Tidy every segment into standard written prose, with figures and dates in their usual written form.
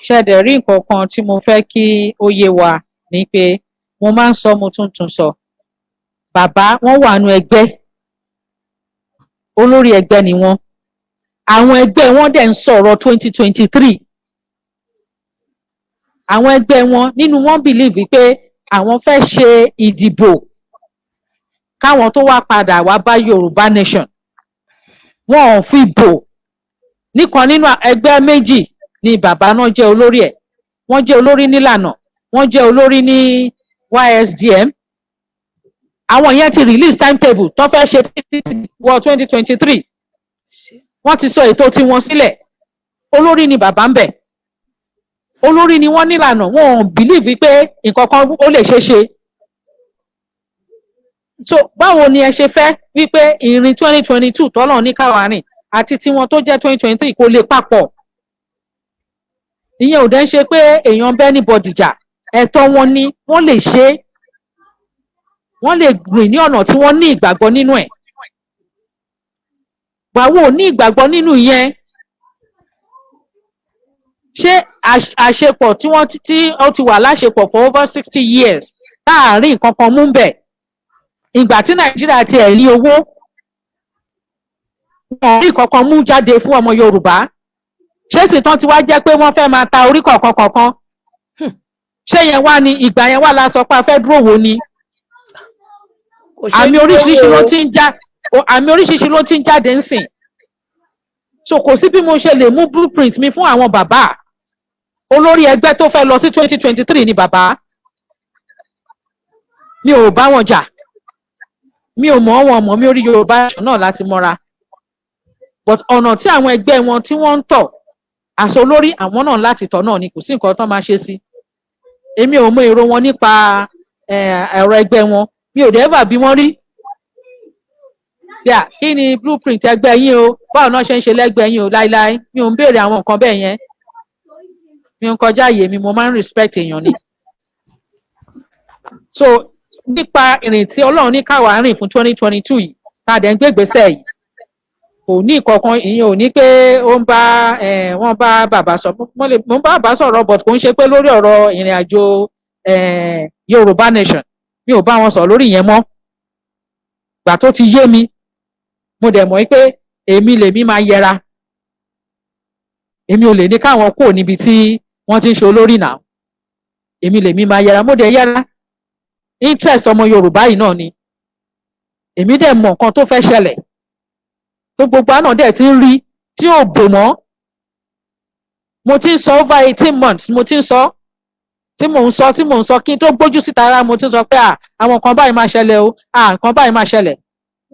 ṣẹ̀dẹ̀ rí nǹkan kan tí mo fẹ́ kí ó yé wa ni pé mo máa ń sọ mo tún sọ bàbá wọn wà nù ẹgbẹ́ olórí ẹgbẹ́ ni wọ́n àwọn ẹgbẹ́ wọn dẹ̀ ń sọ̀rọ̀ 2023 àwọn ẹgbẹ́ wọn nínú wọn believe pé àwọn fẹ́ ṣe ìdìbò káwọn tó wá padà wá bá Yorùbá nation wọn ò fi bò nìkan nínú ẹgbẹ́ méjì ni bàbá náà jẹ́ olórí ẹ̀ wọ́n jẹ́ olórí nílànà wọ́n jẹ́ olórí ní YSDM àwọn yẹn ti release timetable tó fẹ́ ṣe wọ 2023 wọ́n ti sọ ètò tiwọn sílẹ̀ olórí ni bàbá ń bẹ̀ olórí ni wọ́n nílànà wọn ò believe pé nǹkan kan ó lè ṣeé ṣe so báwo ni ẹ ṣe fẹ́ wípé ìrìn 2022 tọ́lọ̀ ní káwárìn àti tiwọn tó jẹ́ 2023 kò lè papọ̀ ìyẹn ò dẹ́ ń ṣe pé èèyàn bẹ́ẹ̀ ní bọ̀dìjà ẹ̀tọ́ wọn ni wọ́n lè ṣe wọ́n lè rìn ní ọ̀nà tí wọ́n ní ìgbàgbọ́ nínú ẹ̀ gbàwó ní ìgbàgbọ́ nínú yẹn ṣé àṣepọ̀ tí ó ti wà láṣepọ̀ for over 60 years láàárín nǹkan kan mú bẹ̀ ìgbà tí Nàìjíríà ti ẹ̀ ní owó wọn rí kankan mú jáde fún ọmọ Yorùbá ṣé sì tán ti wá jẹ́ pé wọ́n fẹ́ máa ta orí kọ̀ọ̀kan ṣé yẹn wá ní ìgbà yẹn wá la sọ pé a fẹ́ dúró wò ni àmì oríṣiríṣi ló ti ń jáde ń sìn so kò sí bí mo ṣe lè mú blueprint mi fún àwọn bàbá olórí ẹgbẹ́ tó fẹ́ lọ sí 2023 ni bàbá mi ò bá wọn jà mi ò mọ̀ wọn mọ̀ mi orí Yorùbá náà láti mọ́ra but ọ̀nà tí àwọn ẹgbẹ́ wọn tí wọ́n ń tọ̀ àṣọ olórí àwọn náà láti tọ̀ náà ni kò sí nǹkan tó máa ṣe sí èmi ò mọ èrò wọn nípa ẹ̀rọ ẹgbẹ́ wọn mi ò dẹ́fà bí wọ́n rí yà kí ni blueprint ẹgbẹ́ yín o báwo náà ṣe ń ṣe lẹ́gbẹ́ yín o láíláí mi ò ń béèrè àwọn nǹkan bẹ́ẹ̀ yẹn mi ò ń kọjá àyè mi mo máa ń respect èèyàn ni so nípa ìrìn tí Ọlọ́run ní káwa rìn fún 2022 yìí tá a dẹ̀ ń gbégbèsè yìí kò ní ìkọ̀kan ìyẹn ò ní pé wọ́n bá bàbá sọ mo ń bá bàbá sọ̀rọ̀ but kò ń ṣe pé lórí ọ̀rọ̀ ìrìn àjò Yorùbá nation mi ò bá wọn sọ lórí yẹn mọ́ gbà tó ti yé mi mo dẹ̀ mọ̀ pé èmi lèmi máa yẹra èmi ò lè ní káwọn kúrò níbi tí wọ́n ti ń ṣe olórí náà èmi lèmi máa yẹra mo dẹ̀ yẹra interest ọmọ Yorùbá yìí náà ni èmi dẹ̀ mọ̀ nǹkan tó fẹ́ ṣẹlẹ̀ tó gbogbo àná dẹ̀ ti ń rí tí ò bò mọ́ mo ti ń sọ over 18 months mo ti ń sọ tí mò ń sọ kí n tó gbójú síta ara mo ti ń sọ pé àwọn nǹkan báyìí máa ṣẹlẹ̀ o nǹkan báyìí máa ṣẹlẹ̀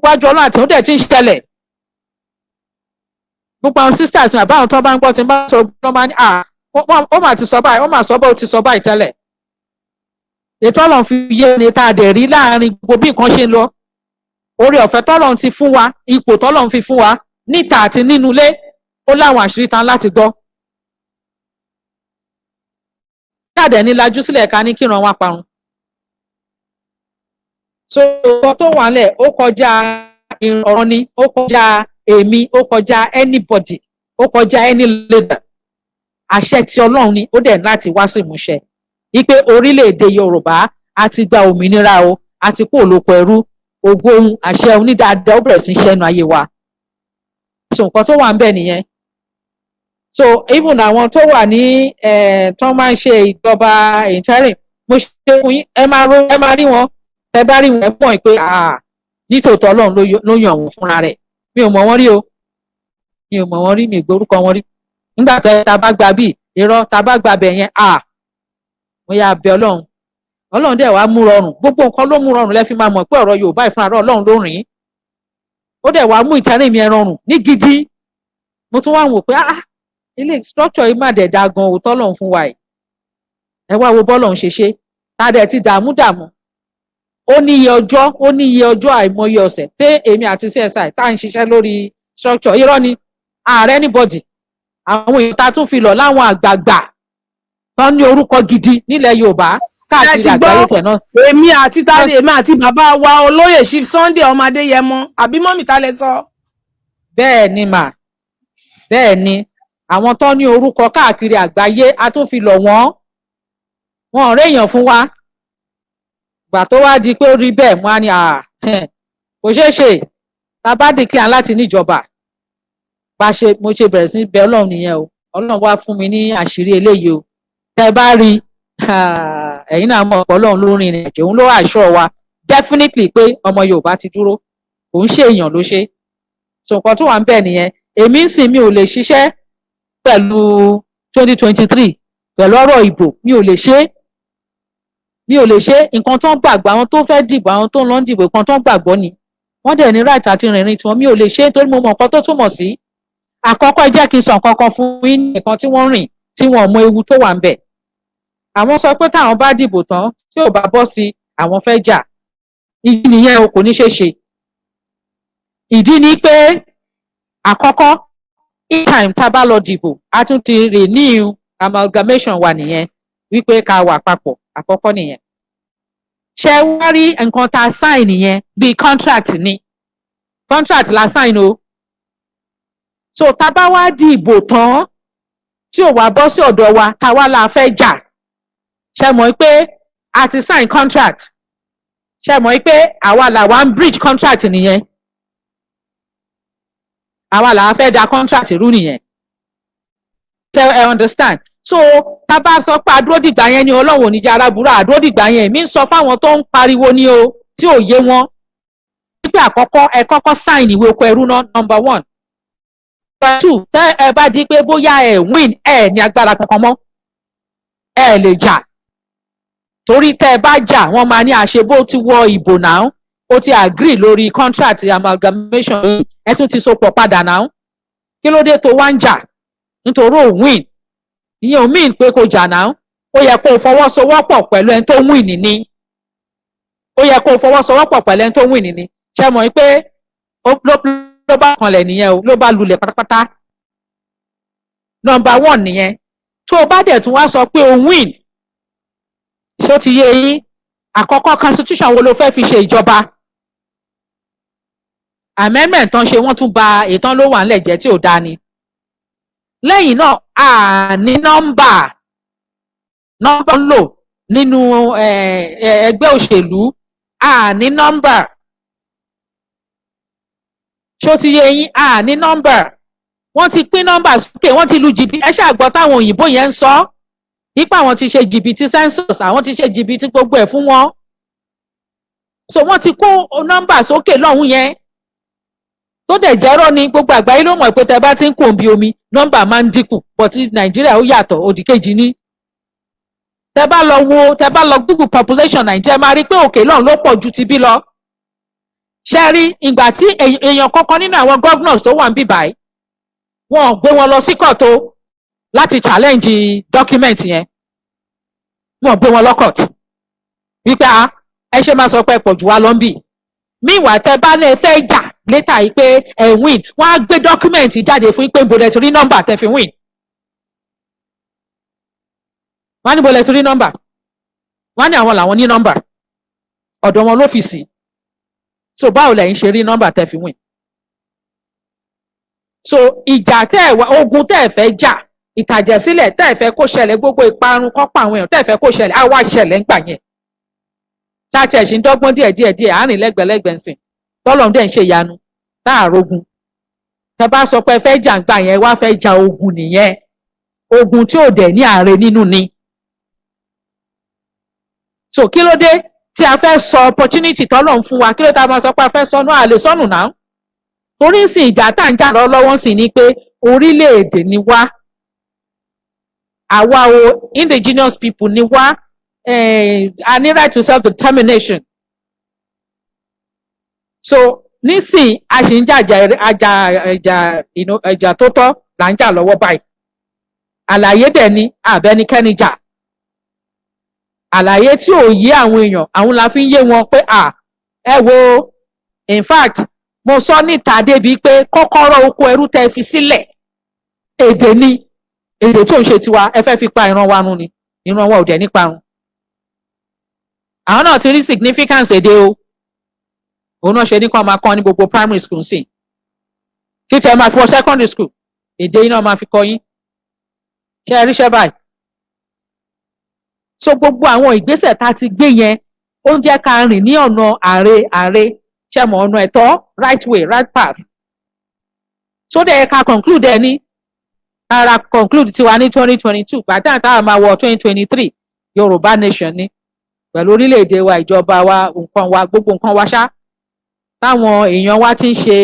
wájú Ọlọ́run àti òun dẹ̀ ti ń ṣẹlẹ̀ gbogbo àwọn sisters mi àbáwọn tó bá ń gbọ́ tí n bá sọ lọ́ máa ní ó mà ti sọ báyìí ó mà sọ bó ti sọ báyìí tẹ́lẹ̀ ètò Ọlọ́run fi yé ni tá a dẹ̀ rí láàrin gbogbo bí nǹkan ṣe ń lọ oore ọ̀fẹ́ tọ́lọ́run ti fún wa ipò tọ́lọ́run fi fún wa níta àti nínú ilé ó láwọn àṣírí tán láti gbọ́ jáde ní lajú sílẹ̀ ká ní kíran wa parun so ọ̀rọ̀ tó wà lẹ̀ ó kọjá ọ̀rọ̀ ni ó kọjá èmi ó kọjá anybody ó kọjá any leader àṣẹ tí Ọlọ́run ni ó dẹ̀ láti wá sí ìmúṣẹ wípé orílẹ̀-èdè Yorùbá a ti gba òmìnira o a ti kó olóko ẹrú ògo ohun àṣẹ onídàáda ó bẹ̀rẹ̀ sí í ṣẹ́nu ayé wa so nǹkan tó wà ń bẹ̀ nìyẹn so even àwọn tó wà ní tó máa ń ṣe ìjọba interim mo ṣe fún yín ẹ máa rí wọn ẹ bá rí wọn ẹ mọ̀ pé nítòótọ́ Ọlọ́run ló yàn wọ́n fúnra rẹ̀ mi ò mọ̀ wọ́n rí o mi ò mọ̀ wọ́n rí mi ìgbórúkọ wọn rí nígbà tó ta bá gba bíi irọ́ ta bá gba bẹ̀ yẹn mo yà bẹ̀ Ọlọ́run dẹ̀ wá mú rọrùn gbogbo nǹkan ló mú rọrùn lẹ́fí máa mọ̀ pé ọ̀rọ̀ Yorùbá ìfúnra rẹ̀ Ọlọ́run ló rìn ó dẹ̀ wá mú ìtẹ́rìn mi rọrùn ní gidi mo tún wá wò pé ilé structure yìí má dẹ̀ da gan òótọ́ Ọlọ́run fún wa ẹ̀ ẹ wá wo bọ́lọ́run ṣe ta dẹ̀ ti dààmú ó ní iye ọjọ́ àìmọye ọ̀sẹ̀ tí èmi àti CSI tá à ń ṣiṣẹ́ lórí structure irọ́ ni ààrẹ anybody àwọn èèyàn ta tún fi lọ láwọn àgbààgbà tán ní orúkọ gidi nílẹ̀ Yorùbá káàkiri àgbáyé tẹ̀ náà. èmi àti bàbá wa olóyè Chief Sunday ọmọ Adéyẹmọ àbí mọ́mì ta lẹ sọ. bẹ́ẹ̀ ni mà bẹ́ẹ̀ ni àwọn tó ní orúkọ káàkiri àgbáyé a tún fi lọ̀ wọ́n, wọn ò réèyàn fún wa. Gbà tó wá di pé ó rí bẹ́ẹ̀ mo á ní kò ṣeé ṣe, tá a bá declare láti níjọba mo ṣe bẹ̀rẹ̀ sí bẹ Ọlọ́run nìyẹn o. Ọlọ́run wá fún mi ní àṣírí eléyìí o. Tẹ́ bá rí ẹ̀yin náà mọ̀ ọ̀pọ̀ Ọlọ́run ló rin ìrìn àjò, òun ló assure wa definitely pé ọmọ Yorùbá ti dúró, kò ń ṣe èèyàn ló ṣe. So nǹkan tó wà ń bẹ̀ nìyẹn. Èmi ń sìn mi ò lè ṣiṣẹ́ pẹ̀lú 2023 pẹ̀lú ọ̀rọ̀ ìbò, mi ò lè ṣe nǹkan tó ń gbàgbọ́ àwọn tó fẹ́ dìbò, àwọn tó ń lọ dìbò, nǹkan tó ń gbàgbọ́ ni wọ́n dẹ̀ ní right àti rìnrìn tiwọn, mi ò lè ṣe torí mo mọ nǹkan tó túmọ̀ sí. Àkọ́kọ́ ẹ jẹ́ kí n sọ nǹkan kan fún yín, nǹkan tí wọ́n rìn tí wọ́n mọ ewu tó wà ń bẹ̀. Àwọn sọ pé táwọn bá dìbò tán tí ò bá bọ́ sí àwọn fẹ́ jà, ìdí nìyẹn o, kò ní ṣeé ṣe. Ìdí ni pé àkọ́kọ́ each time tá a bá lọ dìbò a tún ti renew amalgamation wa nìyẹn, wípé ká wà papọ̀, àkọ́kọ́ nìyẹn. Ṣé wá rí nǹkan tá a sign nìyẹn bíi contract ni, contract la sign o. So tá a bá wá dìbò tán tí ò wá bọ́ sí ọ̀dọ̀ wa ká wá la fẹ́ jà, ṣé mọ̀ pé a ti sign contract, ṣé mọ̀ pé àwa làwa ń breach contract nìyẹn, àwa làwa fẹ́ da contract rú nìyẹn. Ṣé ẹ understand? So tá a bá sọ pé àdúródìgbà yẹn ni Ọlọ́run ò ní jẹ́ aráburú, àdúródìgbà yẹn mi ń sọ fáwọn tó ń pariwo ní o tí ò yé wọn wípé àkọ́kọ́ ẹ kọ́kọ́ sign ìwé oko ẹrú náà, number 1. Number 2, tẹ́ ẹ bá di pé bóyá ẹ win ẹ ní agbára kankan mọ́, ẹ lè jà, torí tẹ́ ẹ bá jà wọ́n máa ní àṣebó ti wọ ìbò náà, ó ti agree lórí contract amalgamation, ẹ tún ti sopọ̀ padà náà, kí ló dé tó wá ń jà nítorí ò win? Ìyẹn ò mean pé kò jà náà, ó yẹ kó o fọwọ́sowọ́pọ̀ pẹ̀lú ẹni tó win ni, ó yẹ kó o fọwọ́sowọ́pọ̀ pẹ̀lú ẹni tó win ni. Ṣé mọ̀ pé ló bá kanlẹ̀ nìyẹn o, ló bá lulẹ̀ pátápátá. Number 1 nìyẹn. Tó o bá dẹ̀ tún wá sọ pé o win, ṣó ti yé yín? Àkọ́kọ́ constitution wo ló fẹ́ fi ṣe ìjọba? Amendment tán ṣe wọ́n tún ba ìtàn ló wà ńlẹ̀ jẹ́ tí ò dáa ni. Lẹ́yìn náà a ní nọ́mbà ń lò nínú ẹgbẹ́ òṣèlú, a ní nọ́mbà, ṣó ti yé yín? A ní nọ́mbà. Wọ́n ti pín nọ́mbà sókè, wọ́n ti lu jìbìtì. Ẹ ṣàgbọ́ táwọn òyìnbó yẹn ń sọ nípa àwọn ti ṣe jìbìtì census, àwọn ti ṣe jìbìtì gbogbo ẹ̀ fún wọn. So wọ́n ti kó nọ́mbà sókè lọ́hùn yẹn tó dẹ̀ jẹ́rọ́ ni, gbogbo àgbáyé ló mọ̀ pé tẹ bá ti ń kó bí omi nọ́mbà máa ń dínkù, but Nàìjíríà ó yàtọ̀, òdì kejì ní. Tẹ bá lọ Google population Nàìjíríà máa rí pé òkè lọ́hùn ló pọ̀ ju ti bí lọ. Ṣé rí ìgbà tí èèyàn kankan nínú àwọn governors tó wà ń bì báyìí wọn gbé wọn lọ sí kọ́ọ̀tù láti challenge document yẹn, wọn gbé wọn lọ kọ́ọ̀tù wípé ẹ ṣe máa sọ pé pọ̀ jù wá lọ ń bì. Meanwhile tẹ bá lè fẹ́ jà létà yìí pé ẹ win, wọ́n á gbé document jáde fún yín pé bó lẹ ti rí nọ́mbà tẹ fi win. Wọ́n á ní bó lẹ ti rí nọ́mbà, wọ́n á ní àwọn làwọn ní nọ́mbà, ọ̀dọ̀ wọn lọ́fíìsì. So báwo lẹ̀yin ṣe rí nọ́mbà tẹ fi win? So ìjà ogun tẹ́ ẹ fẹ́ jà, ìtàjẹ̀sílẹ̀ tẹ́ ẹ fẹ́ kó ṣẹlẹ̀, gbogbo ìparun kọ́pọ̀ àwọn èèyàn tẹ́ ẹ fẹ́ kó ṣẹlẹ̀, á wá ṣẹlẹ̀ ńgbà yẹn. Táàtì ẹ̀sìn dọ́gbọ́n díẹ̀ àárín lẹ́gbẹ̀lẹ́gbẹ̀ ń sìn tọ́lọ̀ dẹ̀ ń ṣe ìyanu láàrógun. Tẹ bá sọ pé fẹ́ jà ńgbà yẹn, wá fẹ́ ja ogun nìyẹn, ogun tí ò dẹ̀ ní ààrẹ nínú ni. So kí ló dé tí a fẹ́ sọ opportunity tọ́lọ̀ ń fún wa, kí ló dé tá a máa sọ pé a fẹ́ sọnù, àlè sọnù náà? Torí sì ìjà tá à ń jà lọ́wọ́ sí ni pé orílẹ̀-èdè ni wá, àwa o indigenous people ni wá, a ní right to self determination. So nísìn a sì ń jà ìjà tó tọ́ là ń jà lọ́wọ́ báyìí. Àlàyé dẹ̀ ni àbẹ́nikẹ́ni jà, àlàyé tí ò yé àwọn èèyàn àwọn la fi ń yé wọn pé ẹ wo, in fact mo sọ níta débi pé kọ́kọ́rọ́ oko ẹrú tẹ́ fi sílẹ̀ èdè ni, èdè tó ń ṣe tiwa, ẹ fẹ́ fi pa ìran wa run ni, ìran wa ò dẹ̀ nípa run. Àwọn náà ti rí significance èdè o, òun náà ṣe ní kàn máa kọ́ ní gbogbo primary school sí, títí ẹ máa fi wọ secondary school èdè yìí náà máa fi kọ́ yín. ṣe ẹ ríṣẹ́ báyìí. So gbogbo àwọn ìgbésẹ̀ tá a ti gbé yẹn ó ń jẹ́ ká rìn ní ọ̀nà àre ṣe mọ̀ ọ̀nà ẹ̀tọ́ right way right path. So dẹ̀ ká conclude ẹ ní ara conclude tiwa ní 2022 gbàtà táwọn máa wọ 2023 Yorùbá nation ni pẹ̀lú orílẹ̀-èdè wa ìjọba wa nǹkan wa gbogbo nǹkan wa ṣá táwọn èèyàn wa ti ń ṣe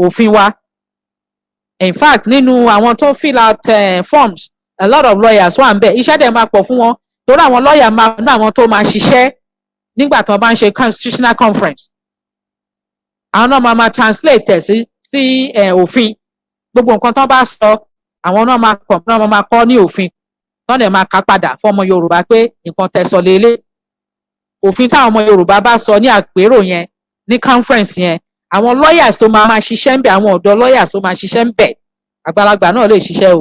òfin wa. In fact nínú àwọn tó fill out forms a lot of lawyers wà ń bẹ̀ iṣẹ́ dẹ̀ máa pọ̀ fún wọn torí àwọn lawyer máa ní àwọn tó máa ṣiṣẹ́ nígbà tó bá ń ṣe constitutional conference. Àwọn náà máa translate ẹ̀ sí òfin gbogbo nǹkan tó bá sọ àwọn náà máa kọ́ ní òfin tó dẹ̀ máa kà padà fọmọ Yorùbá pé nǹkan tẹ́ sọ lélẹ̀. Òfin táwọn ọmọ Yorùbá bá sọ ní àpérò yẹn ní conference yẹn àwọn lawyers tó máa ṣiṣẹ́ ń bẹ̀ àwọn ọ̀dọ́ lawyers tó máa ṣiṣẹ́ ń bẹ̀ àgbàlagbà náà lè ṣiṣẹ́ o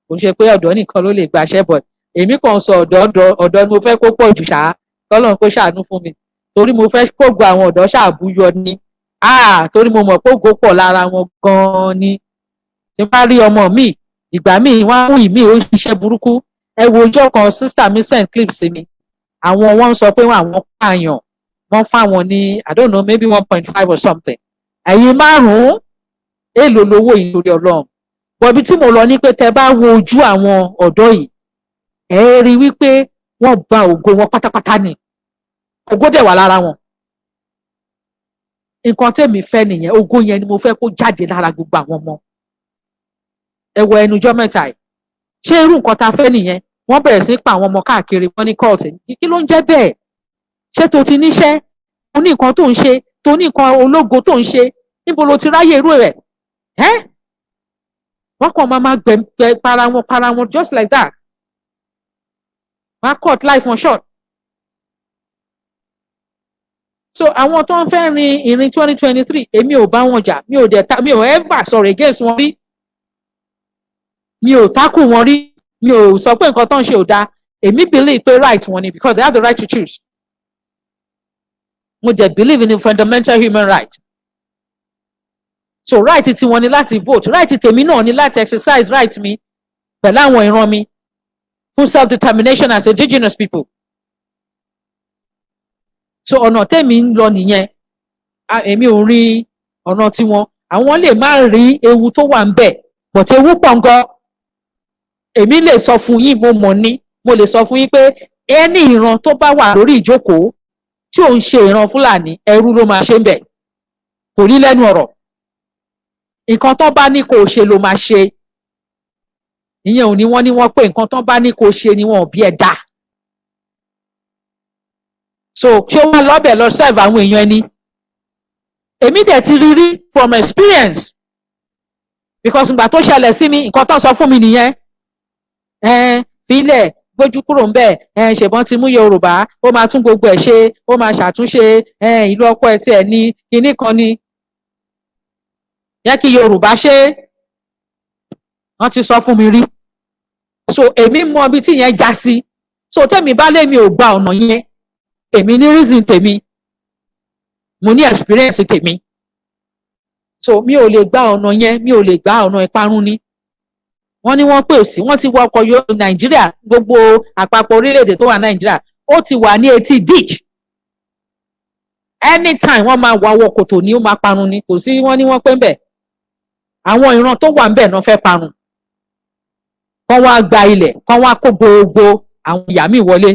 kò ń ṣe pé ọ̀dọ́ nìkan ló lè gbaṣẹ́ bọ̀ èmi kàn sọ ọ̀dọ́ ni mo fẹ́ kó pọ̀ jù ṣáá kọ́lọ́run kó ṣàánú fún mi torí mo fẹ́ kó gba àwọn ọ̀dọ́ ṣàbúyọ ni torí mo mọ̀ pé ògo pọ̀ lára wọn gan-an ni. Tí n bá rí ọmọ mi ìgbà míì wọ́n á mú ìmí ó ṣiṣẹ́ burúkú ẹ wo ọjọ́ kan sister mi send clip sí mi àwọn wọ́n sọ pé àwọn pààyàn wọ́n fáwọn ní I don't know maybe 1.5 or something ẹ̀yin márùn-ún èèlò lówó ìlórí Ọlọ́run bọ̀bí tí mo lọ ní pé tẹ bá wo ojú àwọn ọ̀dọ́ yìí ẹ rí wípé wọ́n bà ògo wọn pátápátá ni ògo dẹ̀ wà lára wọn. Nǹkan tèmi fẹ́ nìyẹn ògo yẹn ni mo fẹ́ kó jáde lára gbogbo àwọn ọmọ ẹ wọ ẹnujọ́ mẹ́ta yìí ṣé irú nǹkan tá a fẹ́ nìyẹn wọ́n bẹ̀rẹ̀ sí pa àwọn ọmọ káàkiri wọn ní kóòtù kí ló ń jẹ́ bẹ́ẹ̀ ṣé tó ti níṣẹ́ tó ní nǹkan tó ń ṣe tó ní nǹkan ológo tó ń ṣe níbo ló ti ráyè irú rẹ̀ wọ́n kàn máa gbẹ para wọn just like that wọ́n cut life wọn short. So àwọn tó ń fẹ́ rin ìrìn 2023 èmi ò bá wọn jà mi ò ever sọ̀rọ̀ against wọn rí mi ò takù wọn rí mi ò sọ pé nǹkan tó ń ṣe ò dáa èmi believe pé right wọn ni because they have the right to choose. Mo jẹ́ believe in the fundamental human right. So right ti wọn ni láti vote right tèmi náà ni láti exercise right mi pẹ̀lú àwọn ìran mi fún self determination as indigenous people. So ọ̀nà tèmi ń lọ nìyẹn èmi ò rí ọ̀nà tiwọn àwọn lè má rí ewu tó wà ń bẹ̀ but ewu pọ̀ gan. Èmi lè sọ fún yín mo mọ̀ ní mo lè sọ fún yín pé ẹni ìran tó bá wà lórí ìjókòó tí ò ń ṣe ìran Fúlàní ẹrú ló máa ṣe ń bẹ̀ kò ní lẹ́nu ọ̀rọ̀ nǹkan tó bá ní kó ṣe ló máa ṣe ìyẹn ò ní wọ́n pé nǹkan tó bá ní kó ṣe ni wọn ò bí ẹ dá. So ṣé wọ́n lọ́bẹ̀ lọ serve àwọn èèyàn ẹni èmi dẹ̀ ti rí from experience because ìgbà tó ṣẹlẹ̀ sí mi nǹkan tó sọ fún mi nìyẹn bílẹ̀ gbójú kúrò ń bẹ̀ ṣèbọn ti mú Yorùbá ó máa tún gbogbo ẹ̀ ṣe ó máa ṣàtúnṣe ìlú ọkọ ẹ̀ tiẹ̀ ní kinní kan ni yẹ kí Yorùbá ṣe wọ́n ti sọ fún mi rí so èmi mọ ibi tí yẹn já sí so tẹ́mi bá lé mi ò gba ọ̀nà yẹn èmi ní reason tèmi mo ní experience tèmi so mi ò lè gba ọ̀nà yẹn mi ò lè gba ọ̀nà ìparun ni wọ́n ní wọ́n pè sí wọ́n ti wọ ọkọ̀ Nàìjíríà gbogbo àpapọ̀ orílẹ̀-èdè tó wà Nàìjíríà ó ti wà ní etí ditch anytime wọ́n máa wọ ọwọ́ kòtò ni ó máa parun ni kò sí wọ́n ní wọ́n pé ń bẹ̀ àwọn ìran tó wà ń bẹ̀ náà fẹ́ parun kán wá gba ilẹ̀ kán wá kó gbogbo àwọn ìyá mi wọlé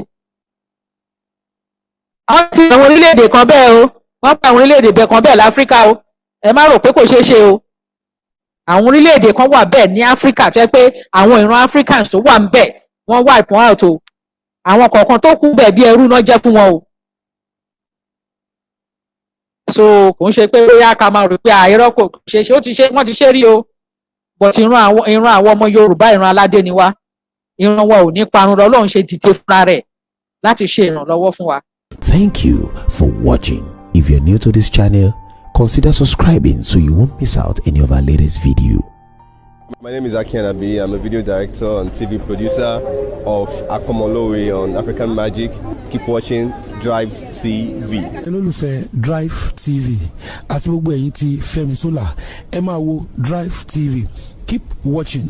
wọ́n ti àwọn orílẹ̀-èdè kan bẹ́ẹ̀ o wọ́n pa àwọn orílẹ̀-èdè bẹ́ẹ̀ kan bẹ́ẹ̀ láfíríkà o ẹ má rò pé kò ṣeé ṣe o àwọn orílẹ̀-èdè kan wà bẹ́ẹ̀ ní Áfíríkà tó yẹ pé àwọn ìran Africans tó wà ń bẹ̀ wọ́n wà ìpọ́n out o àwọn kọ̀ọ̀kan tó kú bẹ̀ bí ẹrú náà jẹ́ fún wọn o so kò ń ṣe pé bóyá ká máa rò pé àìrọ́ kò ṣe ṣe wọ́n ti ṣe rí o but ìran àwọn ọmọ Yorùbá ìran aládé ni wá ìran wa ò ní parun Ọlọ́run ṣe dìde fúnra rẹ̀ láti ṣe ìrànlọ́wọ́ fún wa. Thank you for watching. If you're new to this channel, consider subscribing so you won't miss out any of our latest video. My name is Akianabi. I'm a video director and TV producer of Akomolowe on African Magic. Keep watching Drivetv. olólùfẹ́ Drivetv àti gbogbo ẹ̀yin tí Fẹ́mi Sola ẹ máa wo Drivetv. Keep watching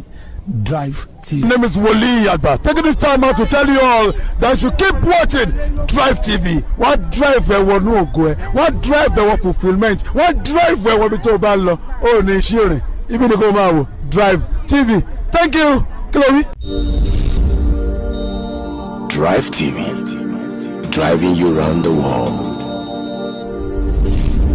Drive TV. My name is Wole Agba. Taking this time out to tell you all that you keep watching Drive TV. What drive ẹ̀wọ̀ ní ògo ẹ̀? What drive ẹ̀wọ̀ fulfilment? What drive ẹ̀wọ̀ bí tó bá lọ? Ó ní iṣẹ́ rìn. Ibi ni kò máa wò. Drive TV. Thank you. Chloe. Drive TV, driving you around the world.